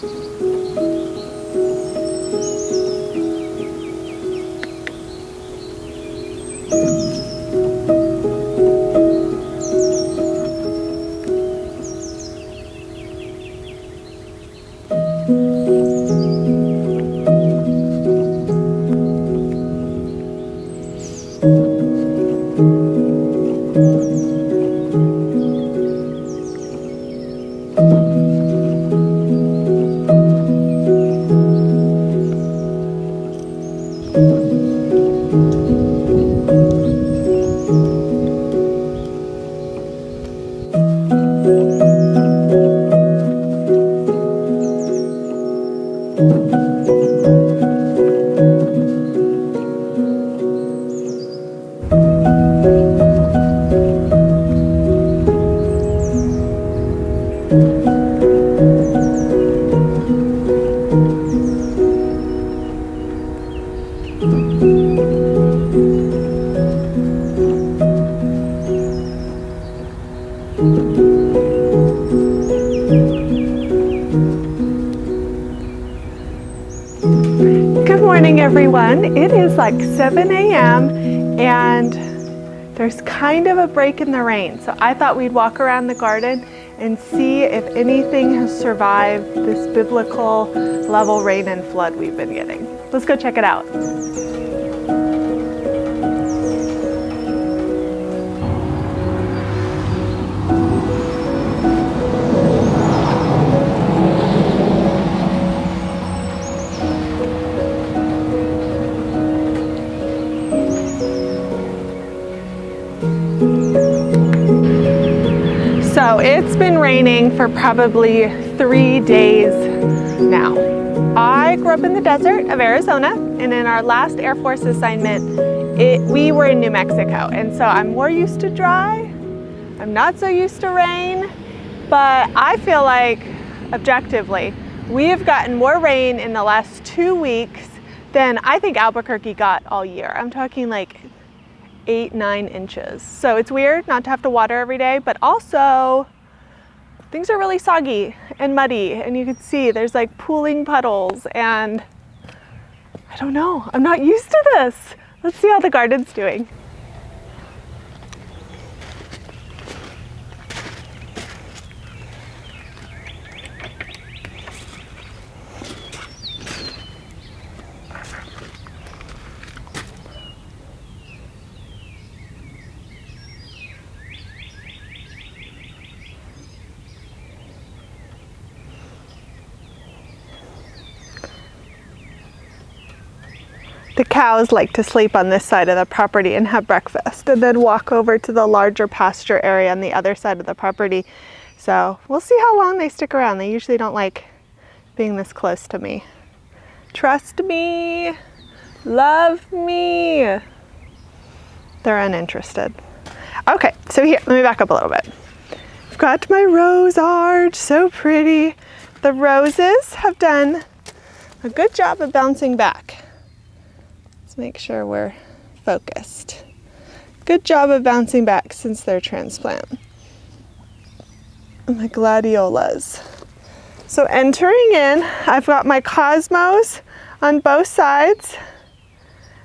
Good morning, everyone. It is like 7 a.m. and there's kind of a break in the rain. So I thought we'd walk around the garden and see if anything has survived this biblical level rain and flood we've been getting. Let's go check it out. So it's been raining for probably 3 days now. I grew up in the desert of Arizona, and in our last Air Force assignment, we were in New Mexico. And so I'm more used to dry. I'm not so used to rain, but I feel like, objectively, we have gotten more rain in the last 2 weeks than I think Albuquerque got all year. I'm talking like 8-9 inches. So it's weird not to have to water every day, but also things are really soggy and muddy, and you can see there's like pooling puddles, and I don't know, I'm not used to this. Let's see how the garden's doing. The cows like to sleep on this side of the property and have breakfast, and then walk over to the larger pasture area on the other side of the property. So we'll see how long they stick around. They usually don't like being this close to me. Trust me, love me. They're uninterested. Okay, so here, let me back up a little bit. I've got my rose arch, so pretty. The roses have done a good job of bouncing back. Make sure we're focused. Good job of bouncing back since their transplant. And the gladiolas. So entering in, I've got my cosmos on both sides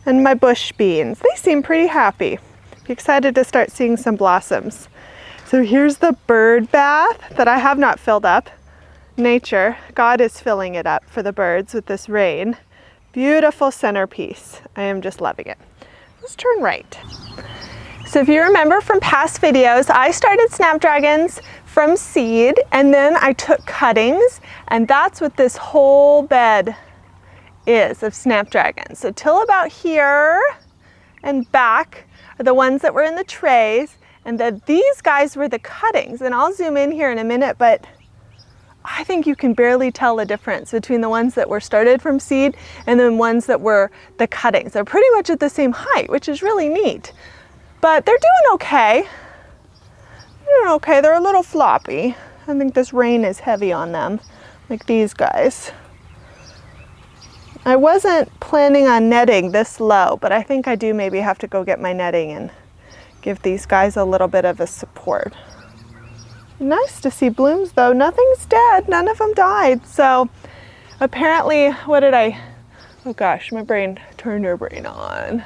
and my bush beans. They seem pretty happy. Be excited to start seeing some blossoms. So here's the bird bath that I have not filled up. Nature, God is filling it up for the birds with this rain. Beautiful centerpiece. I am just loving it. Let's turn right. So if you remember from past videos, I started snapdragons from seed, and then I took cuttings, and that's what this whole bed is of snapdragons. So till about here and back are the ones that were in the trays, and then these guys were the cuttings. And I'll zoom in here in a minute, but I think you can barely tell the difference between the ones that were started from seed and then ones that were the cuttings. They're pretty much at the same height, which is really neat. But they're doing okay. They're doing okay. They're a little floppy. I think this rain is heavy on them, like these guys. I wasn't planning on netting this low, but I think I do maybe have to go get my netting and give these guys a little bit of a support. Nice to see blooms though. Nothing's dead, none of them died. So apparently, oh gosh, my brain, turn your brain on.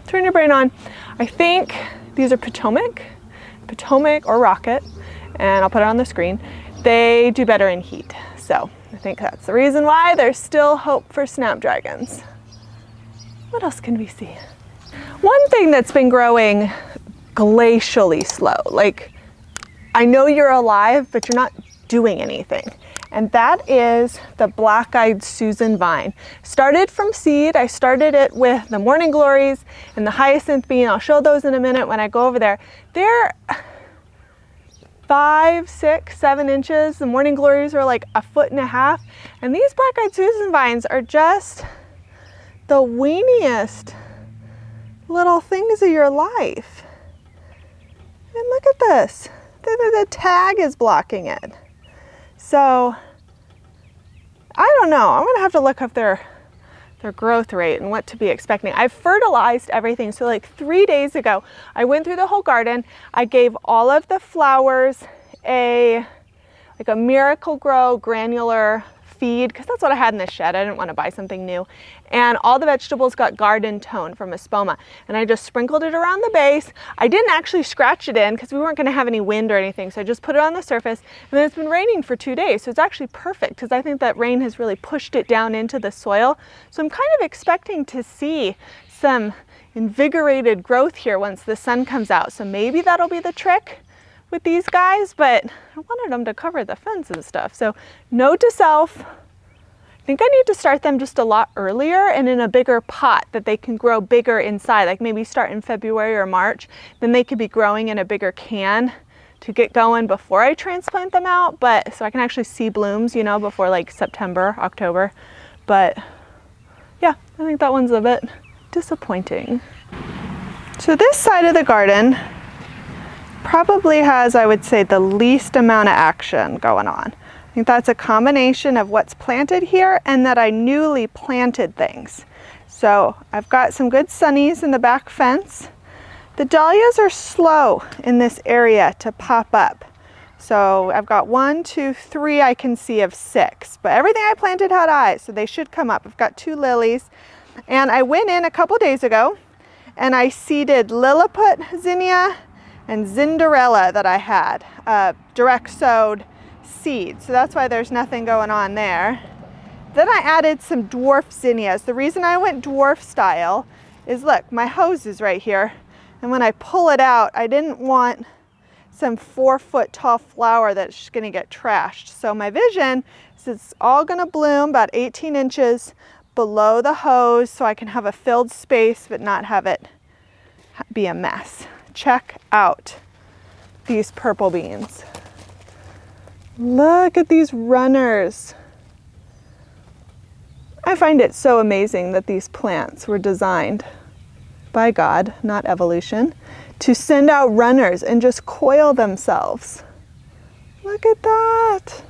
Turn your brain on. I think these are Potomac or Rocket, and I'll put it on the screen. They do better in heat. So I think that's the reason why there's still hope for snapdragons. What else can we see? One thing that's been growing glacially slow, like I know you're alive, but you're not doing anything. And that is the black-eyed Susan vine. Started from seed. I started it with the morning glories and the hyacinth bean. I'll show those in a minute when I go over there. They're 5, 6, 7 inches. The morning glories are like 1.5 feet. And these black-eyed Susan vines are just the weeniest little things of your life. And look at this. The tag is blocking it. So I don't know. I'm gonna have to look up their growth rate and what to be expecting. I've fertilized everything. So like 3 days ago, I went through the whole garden. I gave all of the flowers a Miracle Grow granular feed, because that's what I had in the shed. I didn't want to buy something new. And all the vegetables got garden tone from Espoma. And I just sprinkled it around the base. I didn't actually scratch it in because we weren't going to have any wind or anything. So I just put it on the surface. And then it's been raining for 2 days. So it's actually perfect because I think that rain has really pushed it down into the soil. So I'm kind of expecting to see some invigorated growth here once the sun comes out. So maybe that'll be the trick with these guys, but I wanted them to cover the fence and stuff. So note to self, I think I need to start them just a lot earlier and in a bigger pot that they can grow bigger inside, like maybe start in February or March. Then they could be growing in a bigger can to get going before I transplant them out, but so I can actually see blooms, you know, before like September, October. But yeah, I think that one's a bit disappointing. So this side of the garden probably has, I would say, the least amount of action going on. I think that's a combination of what's planted here and that I newly planted things. So I've got some good sunnies in the back fence. The dahlias are slow in this area to pop up. So I've got 1, 2, 3 I can see of 6, but everything I planted had eyes, so they should come up. I've got 2 lilies, and I went in a couple days ago and I seeded Lilliput zinnia and Zinderella that I had, direct sowed seed. So that's why there's nothing going on there. Then I added some dwarf zinnias. The reason I went dwarf style is, look, my hose is right here. And when I pull it out, I didn't want some 4-foot tall flower that's gonna get trashed. So my vision is it's all gonna bloom about 18 inches below the hose so I can have a filled space but not have it be a mess. Check out these purple beans. Look at these runners. I find it so amazing that these plants were designed by God, not evolution, to send out runners and just coil themselves. Look at that.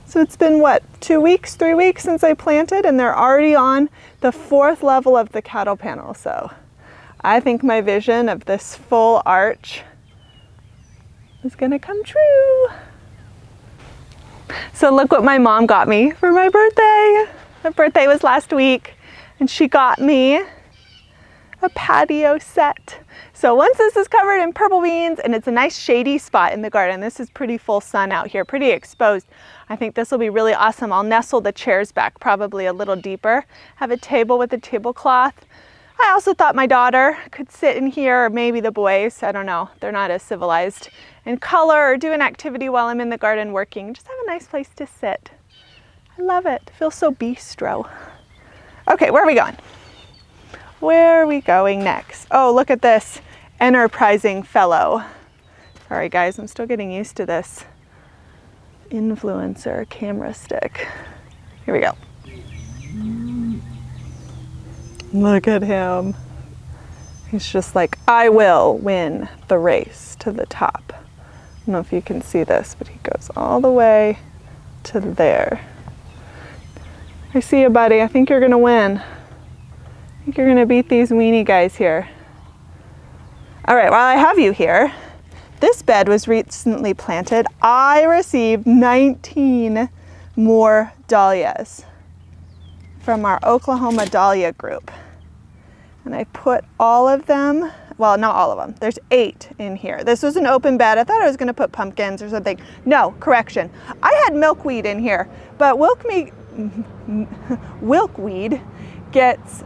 So it's been what, 2 weeks, 3 weeks since I planted, and they're already on the 4th level of the cattle panel. So I think my vision of this full arch is gonna come true. So look what my mom got me for my birthday. My birthday was last week, and she got me a patio set. So once this is covered in purple beans and it's a nice shady spot in the garden, this is pretty full sun out here, pretty exposed. I think this will be really awesome. I'll nestle the chairs back probably a little deeper, have a table with a tablecloth. I also thought my daughter could sit in here, or maybe the boys, I don't know, they're not as civilized, and color or do an activity while I'm in the garden working. Just have a nice place to sit. I love it. It feels so bistro. Okay, where are we going? Where are we going next? Oh, look at this enterprising fellow. Sorry guys, I'm still getting used to this influencer camera stick. Here we go. Look at him. He's just like, I will win the race to the top. I don't know if you can see this, but he goes all the way to there. I see you, buddy. I think you're gonna win. I think you're gonna beat these weenie guys here. All right, while I have you here, this bed was recently planted, I received 19 more dahlias from our Oklahoma dahlia group. And I put all of them, well, not all of them, there's 8 in here. This was an open bed. I thought I was gonna put pumpkins or something. No, correction. I had milkweed in here, but milkweed gets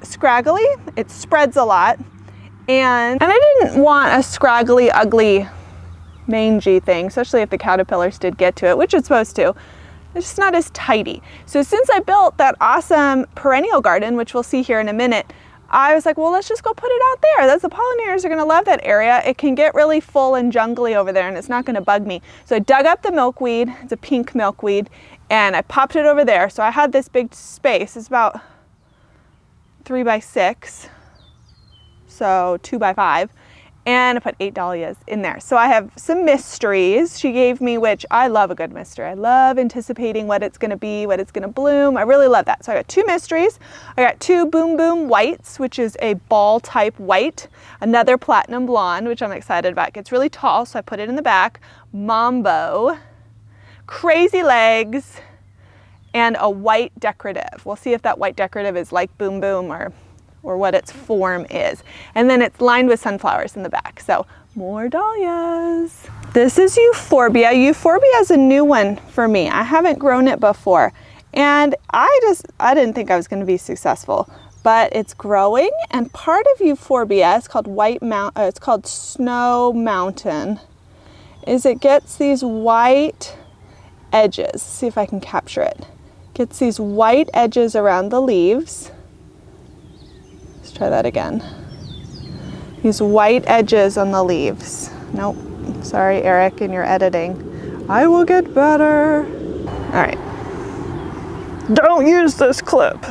scraggly, it spreads a lot, and I didn't want a scraggly, ugly, mangy thing, especially if the caterpillars did get to it, which it's supposed to. It's just not as tidy. So since I built that awesome perennial garden, which we'll see here in a minute, I was like, well, let's just go put it out there. The pollinators are gonna love that area. It can get really full and jungly over there and it's not gonna bug me. So I dug up the milkweed, it's a pink milkweed, and I popped it over there. So I had this big space, it's about 3 by 6, so 2 by 5, and I put 8 dahlias in there. So I have some mysteries she gave me, which I love a good mystery. I love anticipating what it's gonna be, what it's gonna bloom. I really love that. So I got 2 mysteries. I got 2 Boom Boom Whites, which is a ball type white, another platinum blonde, which I'm excited about. It gets really tall, so I put it in the back. Mambo, Crazy Legs, and a white decorative. We'll see if that white decorative is like Boom Boom or what its form is. And then it's lined with sunflowers in the back. So more dahlias. This is Euphorbia. Euphorbia is a new one for me. I haven't grown it before. And I didn't think I was gonna be successful, but it's growing. And part of Euphorbia, it's called Snow Mountain, is it gets these white edges. See if I can capture it. Gets these white edges around the leaves. Let's try that again. These white edges on the leaves. Nope, sorry Eric, in your editing. I will get better. All right, don't use this clip.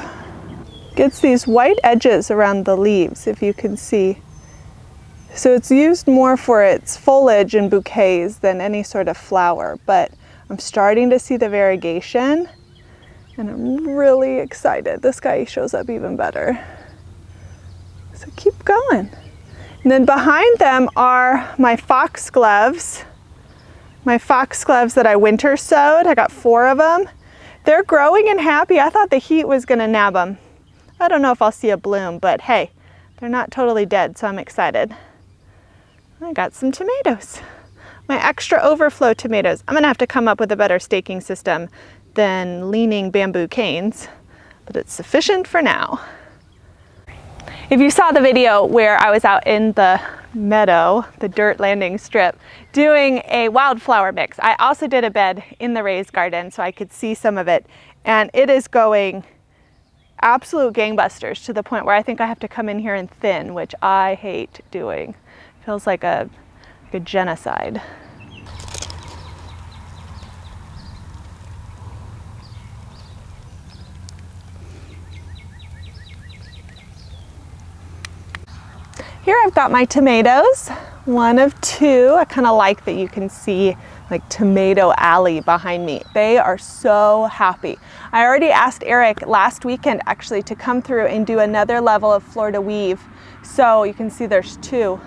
Gets these white edges around the leaves, if you can see. So it's used more for its foliage and bouquets than any sort of flower, but I'm starting to see the variegation and I'm really excited. This guy shows up even better. So keep going. And then behind them are my foxgloves. My foxgloves that I winter sowed. I got 4 of them. They're growing and happy. I thought the heat was gonna nab them. I don't know if I'll see a bloom, but hey, they're not totally dead, so I'm excited. I got some tomatoes. My extra overflow tomatoes. I'm gonna have to come up with a better staking system than leaning bamboo canes, but it's sufficient for now. If you saw the video where I was out in the meadow, the dirt landing strip, doing a wildflower mix, I also did a bed in the raised garden so I could see some of it, and it is going absolute gangbusters to the point where I think I have to come in here and thin, which I hate doing. Feels like a genocide. Here I've got my tomatoes, 1 of 2. I kind of like that you can see like tomato alley behind me. They are so happy. I already asked Eric last weekend actually to come through and do another level of Florida weave. So you can see there's 2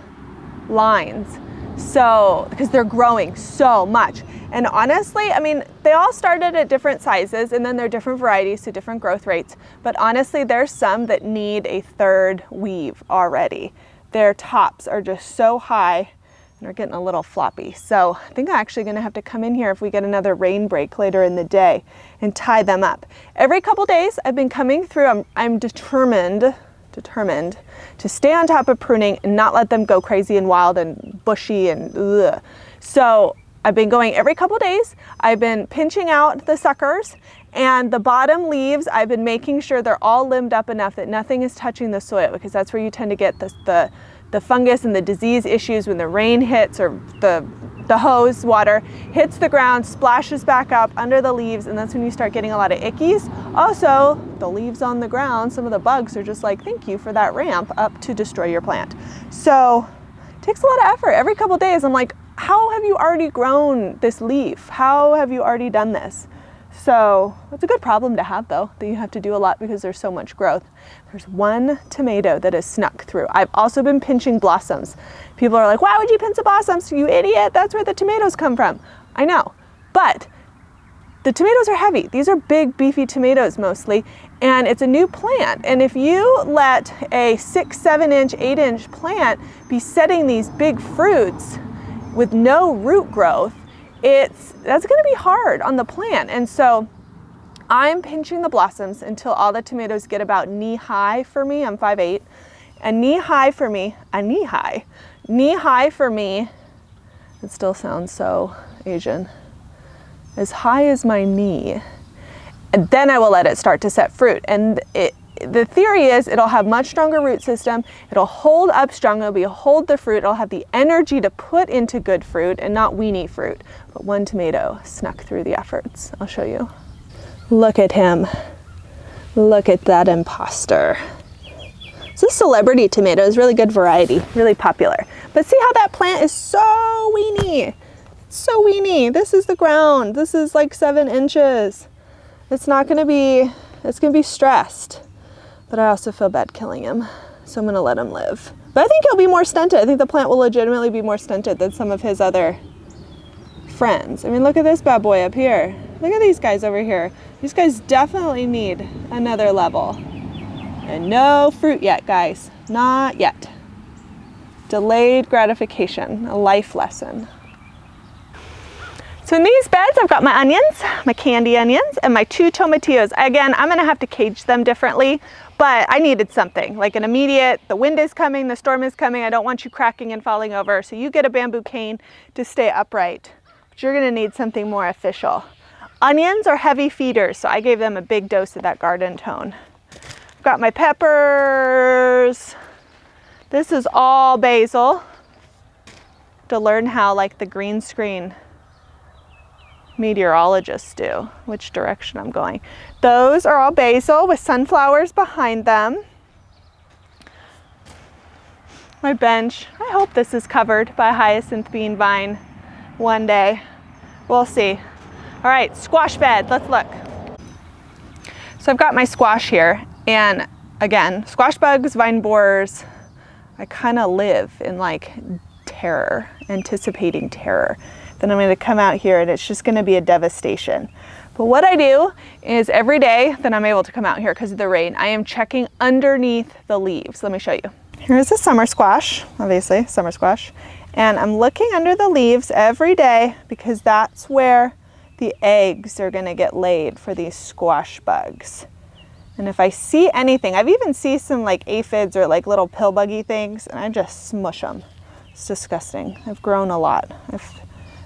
lines. So, because they're growing so much. And honestly, I mean, they all started at different sizes and then they're different varieties, so different growth rates. But honestly, there's some that need a 3rd weave already. Their tops are just so high and are getting a little floppy. So I think I'm actually gonna have to come in here if we get another rain break later in the day and tie them up. Every couple days I've been coming through, I'm determined to stay on top of pruning and not let them go crazy and wild and bushy and ugh. So I've been going every couple days. I've been pinching out the suckers, and the bottom leaves, I've been making sure they're all limbed up enough that nothing is touching the soil, because that's where you tend to get the fungus and the disease issues when the rain hits or the hose water hits the ground, splashes back up under the leaves, and that's when you start getting a lot of ickies. Also, the leaves on the ground, some of the bugs are just like, thank you for that ramp up to destroy your plant. So it takes a lot of effort. Every couple days I'm like, how have you already grown this leaf? How have you already done this? So it's a good problem to have though, that you have to do a lot because there's so much growth. There's 1 tomato that has snuck through. I've also been pinching blossoms. People are like, why would you pinch the blossoms? You idiot, that's where the tomatoes come from. I know, but the tomatoes are heavy. These are big, beefy tomatoes mostly, and it's a new plant. And if you let a 6, 7 inch, 8 inch plant be setting these big fruits with no root growth, that's gonna be hard on the plant. And so I'm pinching the blossoms until all the tomatoes get about knee high for me. I'm 5'8", and knee high for me, knee high for me, it still sounds so Asian, as high as my knee. And then I will let it start to set fruit. And the theory is it'll have much stronger root system, it'll hold up strong, it'll hold the fruit, it'll have the energy to put into good fruit and not weenie fruit. But one tomato snuck through the efforts. I'll show you. Look at him. Look at that imposter. This is celebrity tomatoes, really good variety, really popular. But see how that plant is so weeny. So weeny. This is the ground. This is like 7 inches. It's gonna be stressed. But I also feel bad killing him. So I'm gonna let him live. But I think he'll be more stunted. I think the plant will legitimately be more stunted than some of his other friends. I mean, look at this bad boy up here. Look at these guys over here. These guys definitely need another level. And no fruit yet, guys. Not yet. Delayed gratification, a life lesson. So in these beds, I've got my onions, my candy onions, and my 2 tomatillos. Again, I'm gonna have to cage them differently, but I needed something, like an immediate, the wind is coming, the storm is coming, I don't want you cracking and falling over, so you get a bamboo cane to stay upright. But you're gonna need something more official. Onions are heavy feeders, so I gave them a big dose of that garden tone. I've got my peppers. This is all basil, to learn how like the green screen meteorologists do, which direction I'm going. Those are all basil with sunflowers behind them. My bench, I hope this is covered by a hyacinth bean vine one day. We'll see. All right, squash bed, let's look. So I've got my squash here, and again, squash bugs, vine borers, I kind of live in like terror, anticipating terror. Then I'm gonna come out here and it's just gonna be a devastation. But what I do is every day that I'm able to come out here because of the rain, I am checking underneath the leaves. Let me show you. Here's a summer squash, obviously, summer squash. And I'm looking under the leaves every day because that's where the eggs are gonna get laid for these squash bugs. And if I see anything, I've even seen some like aphids or like little pill buggy things, and I just smush them. It's disgusting. I've grown a lot. I've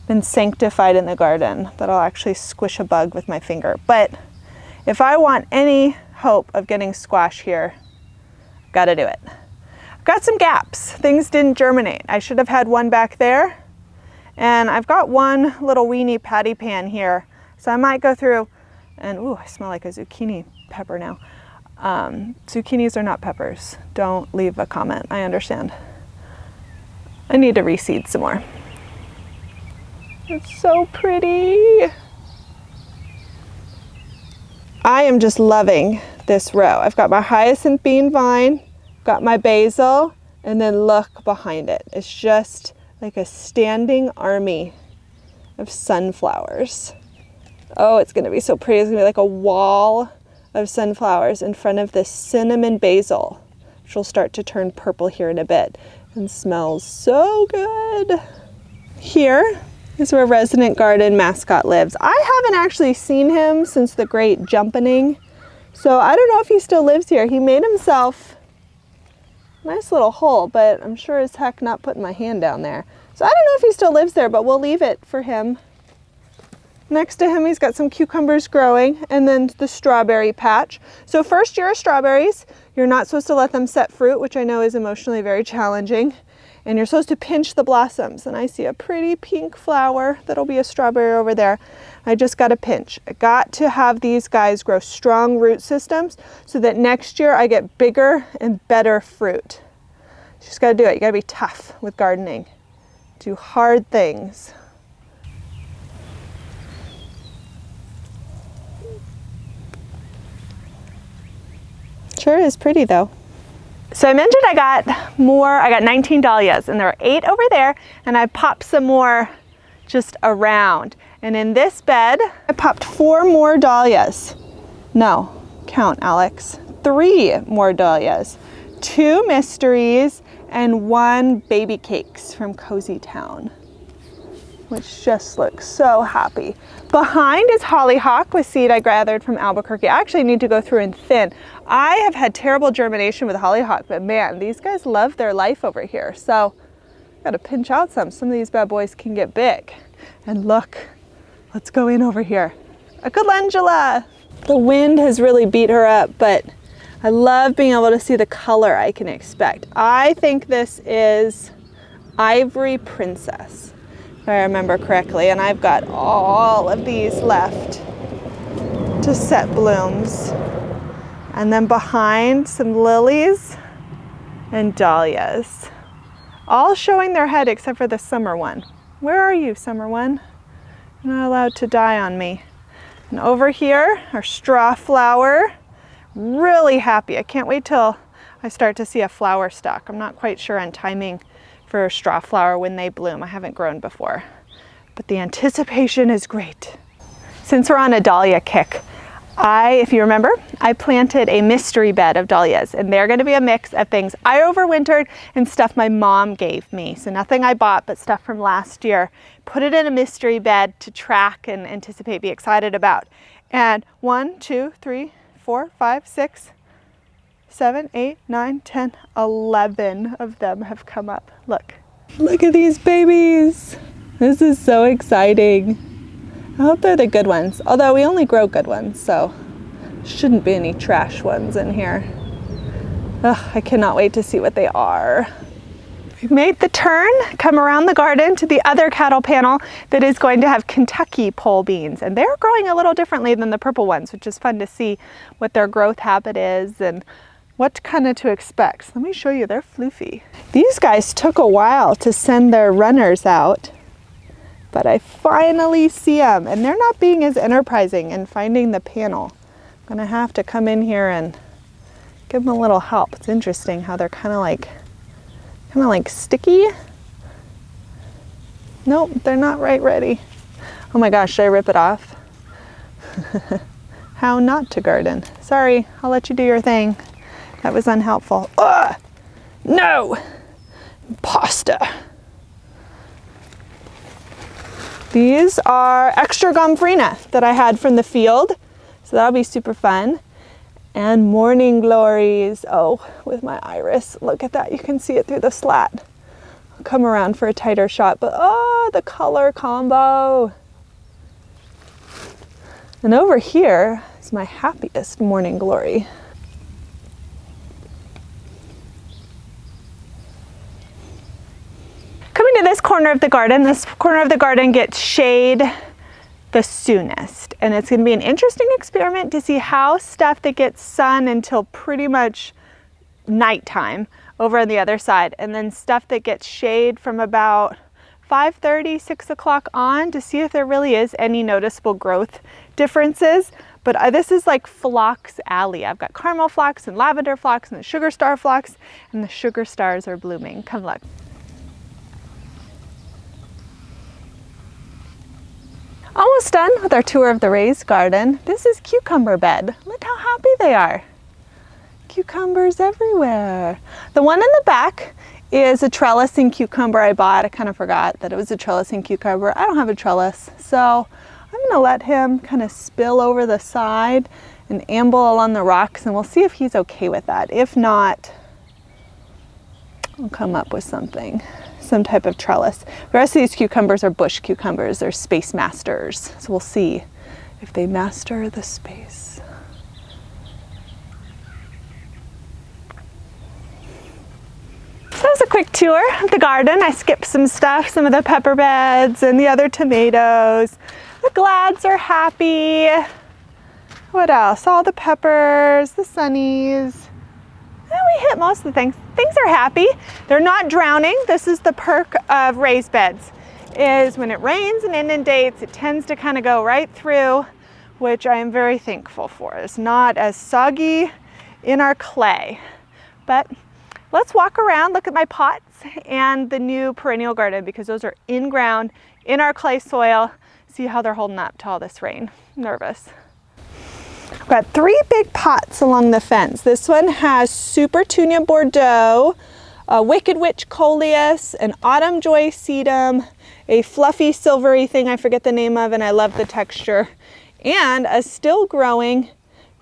been sanctified in the garden that I'll actually squish a bug with my finger. But if I want any hope of getting squash here, I've got to do it. I've got some gaps. Things didn't germinate. I should have had one back there. And I've got one little weenie patty pan here. So I might go through and, ooh, I smell like a zucchini pepper now. Zucchinis are not peppers. Don't leave a comment. I understand. I need to reseed some more. It's so pretty. I am just loving this row. I've got my hyacinth bean vine, got my basil, and then look behind it. It's just like a standing army of sunflowers. Oh, it's gonna be so pretty. It's gonna be like a wall of sunflowers in front of this cinnamon basil, which will start to turn purple here in a bit and smells so good. Here is where Resident Garden mascot lives. I haven't actually seen him since the great jumpening, so I don't know if he still lives here. He made himself a nice little hole, but I'm sure as heck not putting my hand down there. So I don't know if he still lives there, but we'll leave it for him. Next to him, he's got some cucumbers growing, and then the strawberry patch. So first year of strawberries, you're not supposed to let them set fruit, which I know is emotionally very challenging. And you're supposed to pinch the blossoms. And I see a pretty pink flower that'll be a strawberry over there. I just got to pinch. I got to have these guys grow strong root systems so that next year I get bigger and better fruit. You just got to do it. You got to be tough with gardening. Do hard things. Sure is pretty though. So I mentioned I got 19 dahlias, and there are 8 over there, and I popped some more just around. And in this bed, I popped 4 more dahlias. No, count, Alex. 3 more dahlias, 2 mysteries, and 1 baby cakes from Cozy Town, which just looks so happy. Behind is hollyhock with seed I gathered from Albuquerque. I actually need to go through and thin. I have had terrible germination with hollyhock, but man, these guys love their life over here. So gotta pinch out some. Some of these bad boys can get big. And look, let's go in over here. A calendula. The wind has really beat her up, but I love being able to see the color I can expect. I think this is Ivory Princess, if I remember correctly, and I've got all of these left to set blooms. And then behind, some lilies and dahlias, all showing their head except for the summer one. Where are you, summer one? You're not allowed to die on me. And over here, our straw flower, really happy. I can't wait till I start to see a flower stalk. I'm not quite sure on timing for a straw flower when they bloom. I haven't grown before, but the anticipation is great. Since we're on a dahlia kick, if you remember, I planted a mystery bed of dahlias, and they're going to be a mix of things I overwintered and stuff my mom gave me. So nothing I bought, but stuff from last year. Put it in a mystery bed to track and anticipate, be excited about. And 1, 2, 3, 4, 5, 6, 7, 8, 9, 10, 11 of them have come up. Look at these babies. This is so exciting. I hope they're the good ones, although we only grow good ones, so shouldn't be any trash ones in here. Ugh, I cannot wait to see what they are. We've made the turn, come around the garden to the other cattle panel that is going to have Kentucky pole beans, and they're growing a little differently than the purple ones, which is fun to see what their growth habit is and what kind of to expect. Let me show you, they're floofy. These guys took a while to send their runners out, but I finally see them, and they're not being as enterprising in finding the panel. I'm gonna have to come in here and give them a little help. It's interesting how they're kind of like sticky. Nope, they're not right ready. Oh my gosh, should I rip it off? How not to garden. Sorry, I'll let you do your thing. That was unhelpful. Ugh! No! Pasta. These are extra gomphrena that I had from the field, so that'll be super fun. And morning glories. Oh, with my iris. Look at that, you can see it through the slat. I'll come around for a tighter shot, but oh, the color combo. And over here is my happiest morning glory. Coming to this corner of the garden gets shade the soonest, and it's going to be an interesting experiment to see how stuff that gets sun until pretty much nighttime over on the other side, and then stuff that gets shade from about 5:30, 6 o'clock on, to see if there really is any noticeable growth differences. But this is like phlox alley. I've got caramel phlox and lavender phlox and the sugar star phlox, and the sugar stars are blooming. Come look. Almost done with our tour of the raised garden. This is cucumber bed. Look how happy they are. Cucumbers everywhere. The one in the back is a trellising cucumber I bought. I kind of forgot that it was a trellising cucumber. I don't have a trellis, so I'm gonna let him kind of spill over the side and amble along the rocks, and we'll see if he's okay with that. If not, I'll come up with something. Some type of trellis. The rest of these cucumbers are bush cucumbers. They're space masters. So we'll see if they master the space. So that was a quick tour of the garden. I skipped some stuff, some of the pepper beds and the other tomatoes. The glads are happy. What else? All the peppers, the sunnies. We hit most of the things. Things are happy. They're not drowning. This is the perk of raised beds, is when it rains and inundates, it tends to kind of go right through, which I am very thankful for. It's not as soggy in our clay. But let's walk around, look at my pots and the new perennial garden, because those are in ground, in our clay soil. See how they're holding up to all this rain. I'm nervous. I've got 3 big pots along the fence. This one has Super Tunia Bordeaux, a Wicked Witch Coleus, an Autumn Joy Sedum, a fluffy silvery thing I forget the name of and I love the texture, and a still growing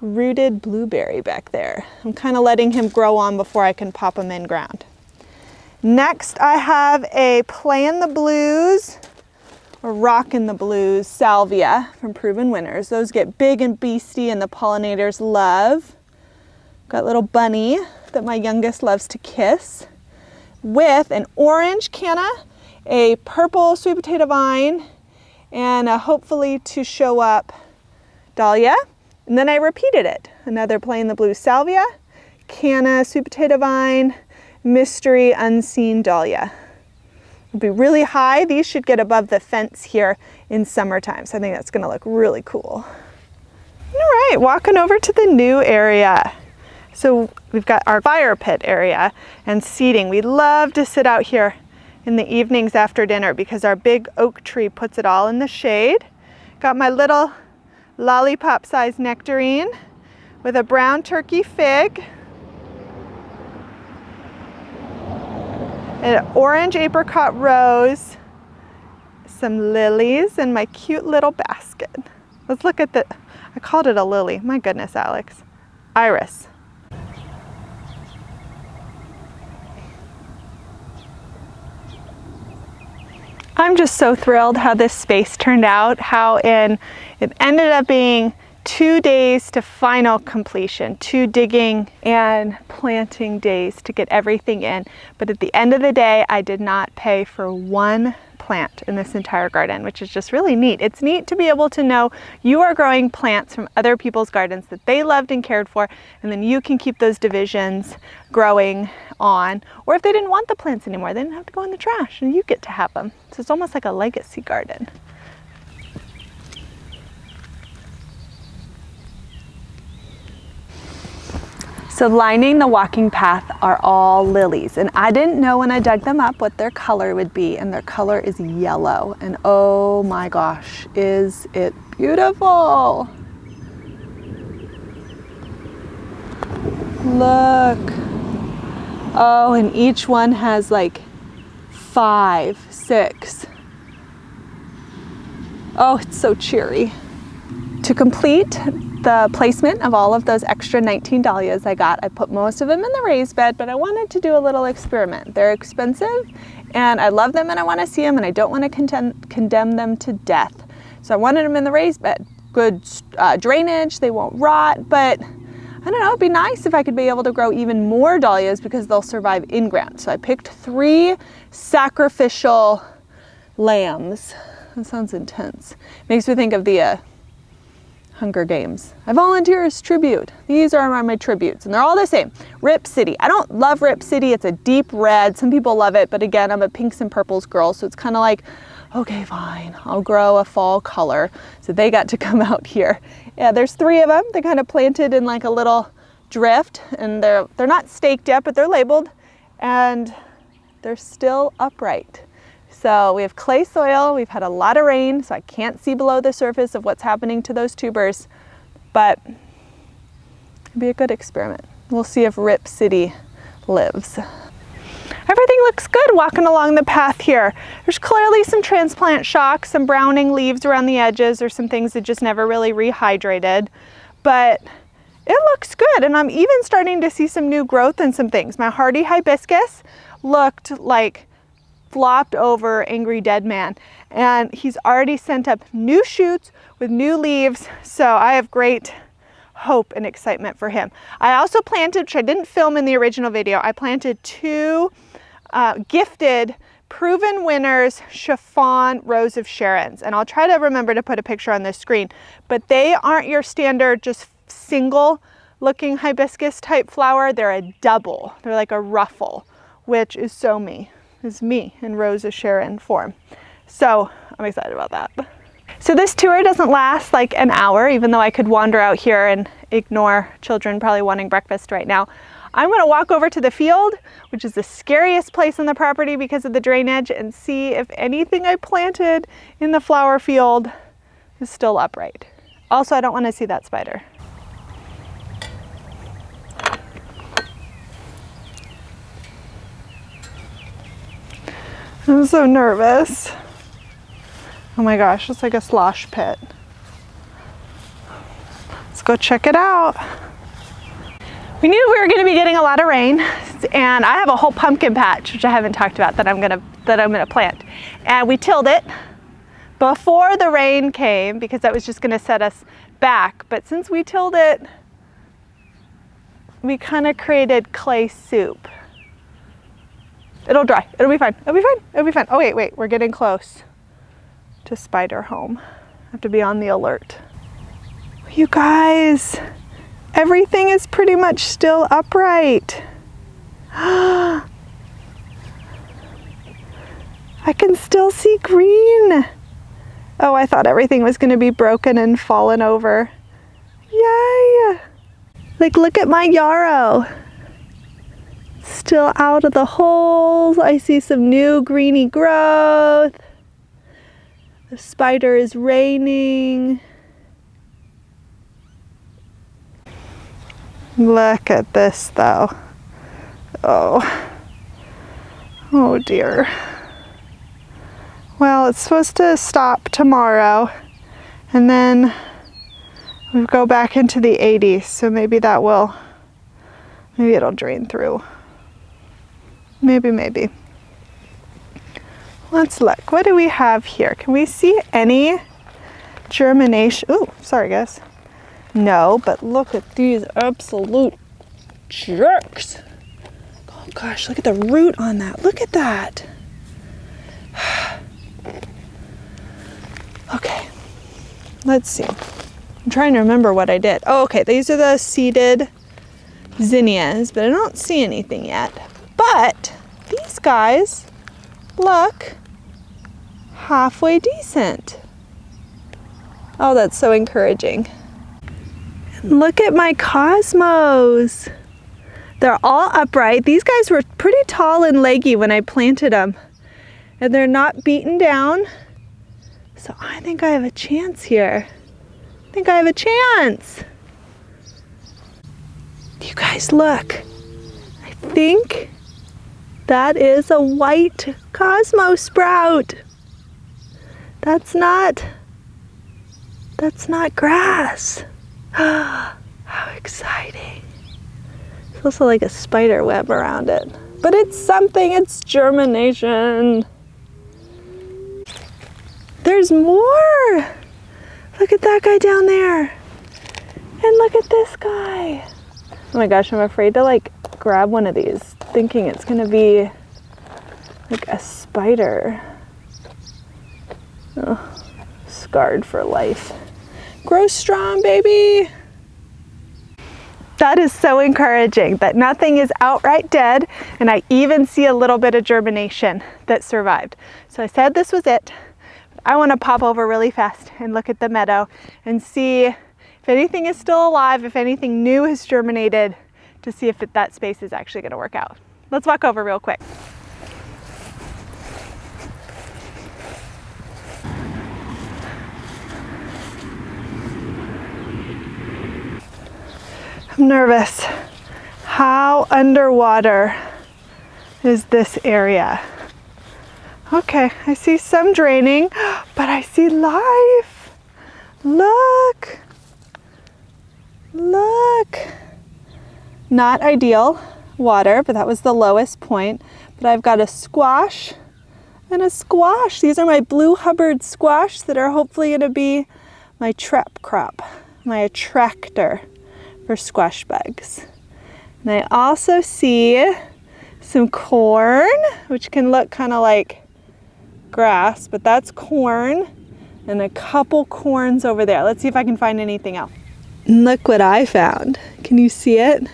rooted blueberry back there. I'm kind of letting him grow on before I can pop him in ground. Next I have a Play in the Blues, or Rock in the Blues salvia from Proven Winners. Those get big and beastie and the pollinators love. Got little bunny that my youngest loves to kiss, with an orange canna, a purple sweet potato vine, and a hopefully to show up dahlia. And then I repeated it. Another Play in the Blue salvia, canna, sweet potato vine, mystery unseen dahlia. It'll be really high. These should get above the fence here in summertime. So I think that's gonna look really cool. All right, walking over to the new area. So we've got our fire pit area and seating. We love to sit out here in the evenings after dinner because our big oak tree puts it all in the shade. Got my little lollipop-sized nectarine with a brown turkey fig, an orange apricot rose, some lilies, and my cute little basket. Let's look at the, I called it a lily. My goodness, Alex. Iris. I'm just so thrilled how this space turned out, it ended up being 2 days to final completion, 2 digging and planting days to get everything in. But at the end of the day, I did not pay for 1 plant in this entire garden, which is just really neat. It's neat to be able to know you are growing plants from other people's gardens that they loved and cared for, and then you can keep those divisions growing on. Or if they didn't want the plants anymore, they didn't have to go in the trash and you get to have them. So it's almost like a legacy garden. So lining the walking path are all lilies, and I didn't know when I dug them up what their color would be, and their color is yellow, and oh my gosh, is it beautiful. Look. Oh, and each one has like 5, 6. Oh, it's so cheery. To complete the placement of all of those extra 19 dahlias I got, I put most of them in the raised bed, but I wanted to do a little experiment. They're expensive and I love them and I want to see them and I don't want to condemn them to death. So I wanted them in the raised bed. Good drainage, they won't rot, but I don't know, it'd be nice if I could be able to grow even more dahlias because they'll survive in ground. So I picked 3 sacrificial lambs. That sounds intense. Makes me think of the Hunger Games. I volunteer as tribute. These are my tributes, and they're all the same. Rip City. I don't love Rip City. It's a deep red. Some people love it, but again, I'm a pinks and purples girl, so it's kind of like, okay, fine, I'll grow a fall color. So they got to come out here. Yeah, there's 3 of them. They're kind of planted in like a little drift, and they're not staked yet, but they're labeled, and they're still upright. So we have clay soil, we've had a lot of rain, so I can't see below the surface of what's happening to those tubers, but it'll be a good experiment. We'll see if Rip City lives. Everything looks good walking along the path here. There's clearly some transplant shock, some browning leaves around the edges, or some things that just never really rehydrated, but it looks good, and I'm even starting to see some new growth in some things. My hardy hibiscus looked like flopped over Angry Dead Man, and he's already sent up new shoots with new leaves, so I have great hope and excitement for him. I also planted, which I didn't film in the original video, I planted 2 gifted Proven Winners chiffon Rose of Sharons, and I'll try to remember to put a picture on this screen, but they aren't your standard just single looking hibiscus type flower. They're a double. They're like a ruffle, which is so me. Is me in Rose of Sharon form. So I'm excited about that. So this tour doesn't last like an hour, even though I could wander out here and ignore children probably wanting breakfast right now. I'm gonna walk over to the field, which is the scariest place on the property because of the drainage, and see if anything I planted in the flower field is still upright. Also, I don't wanna see that spider. I'm so nervous. Oh my gosh, it's like a slosh pit. Let's go check it out. We knew we were gonna be getting a lot of rain, and I have a whole pumpkin patch, which I haven't talked about, that I'm gonna plant. And we tilled it before the rain came because that was just gonna set us back. But since we tilled it, we kind of created clay soup. It'll dry, it'll be fine, it'll be fine, it'll be fine. Oh wait, we're getting close to spider home. I have to be on the alert. You guys, everything is pretty much still upright. I can still see green. Oh, I thought everything was gonna be broken and fallen over. Yay! Like, look at my yarrow. Still out of the holes. I see some new greeny growth. The spider is raining. Look at this though. Oh dear. Well, it's supposed to stop tomorrow, and then we go back into the 80s, so maybe it'll drain through. Maybe. Let's look. What do we have here? Can we see any germination? Ooh, sorry guys. No, but look at these absolute jerks. Oh gosh, look at the root on that. Look at that. Okay, let's see. I'm trying to remember what I did. Oh, okay, these are the seeded zinnias, but I don't see anything yet. But these guys look halfway decent. Oh, that's so encouraging. Look at my cosmos. They're all upright. These guys were pretty tall and leggy when I planted them, and they're not beaten down. So I think I have a chance here. I think I have a chance. You guys look. I think that is a white cosmos sprout. That's not grass. How exciting. There's also like a spider web around it. But it's something, it's germination. There's more. Look at that guy down there. And look at this guy. Oh my gosh, I'm afraid to like grab one of these, thinking it's gonna be like a spider. Oh, scarred for life. Grow strong, baby. That is so encouraging that nothing is outright dead, and I even see a little bit of germination that survived. So I said this was it. I want to pop over really fast and look at the meadow and see if anything is still alive, if anything new has germinated, to see if that space is actually going to work out. Let's walk over real quick. I'm nervous. How underwater is this area? Okay, I see some draining, but I see life. Look. Look. Not ideal water, but that was the lowest point. But I've got a squash and a squash. These are my blue Hubbard squash that are hopefully going to be my trap crop, my attractor for squash bugs. And I also see some corn, which can look kind of like grass, but that's corn, and a couple corns over there. Let's see if I can find anything else. Look what I found. Can you see it?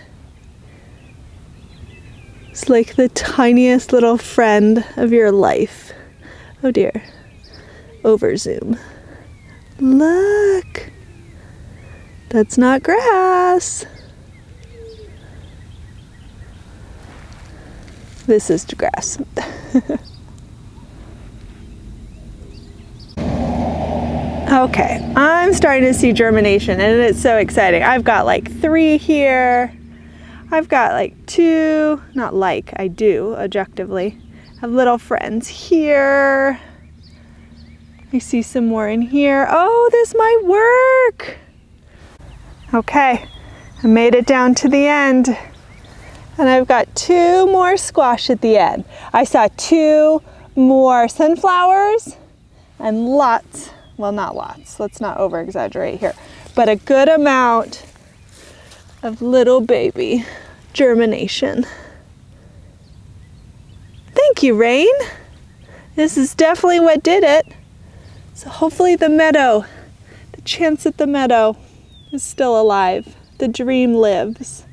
It's like the tiniest little friend of your life. Oh dear. Over zoom. Look. That's not grass. This is grass. Okay, I'm starting to see germination and it's so exciting. I've got like 3 here. I've got like 2, not like, I do objectively. I have little friends here. I see some more in here. Oh, this might work. Okay, I made it down to the end. And I've got 2 more squash at the end. I saw 2 more sunflowers and lots, well, not lots, let's not over exaggerate here, but a good amount of little baby germination. Thank you, rain. This is definitely what did it. So hopefully the meadow, the chance at the meadow is still alive. The dream lives.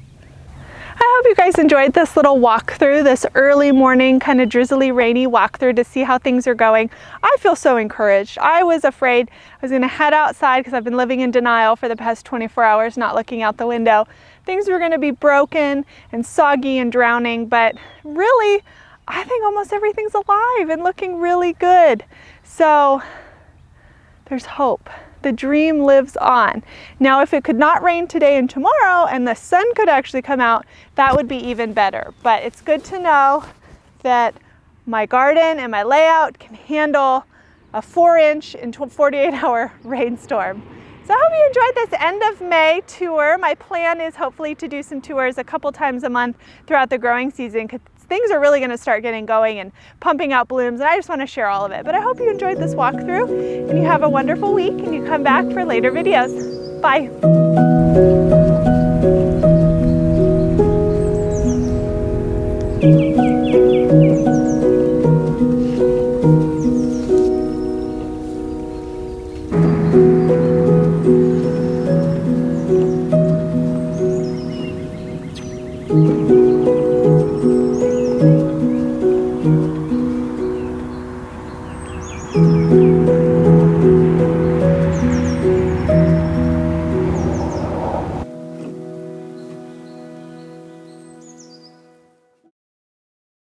I hope you guys enjoyed this little walkthrough, this early morning kind of drizzly, rainy walkthrough to see how things are going. I feel so encouraged. I was afraid I was going to head outside because I've been living in denial for the past 24 hours, not looking out the window. Things were going to be broken and soggy and drowning, but really, I think almost everything's alive and looking really good. So there's hope. The dream lives on. Now, if it could not rain today and tomorrow and the sun could actually come out, that would be even better. But it's good to know that my garden and my layout can handle a 4-inch in 48-hour rainstorm. So I hope you enjoyed this end of May tour. My plan is hopefully to do some tours a couple times a month throughout the growing season, because things are really going to start getting going and pumping out blooms, and I just want to share all of it. But I hope you enjoyed this walkthrough and you have a wonderful week and you come back for later videos. Bye.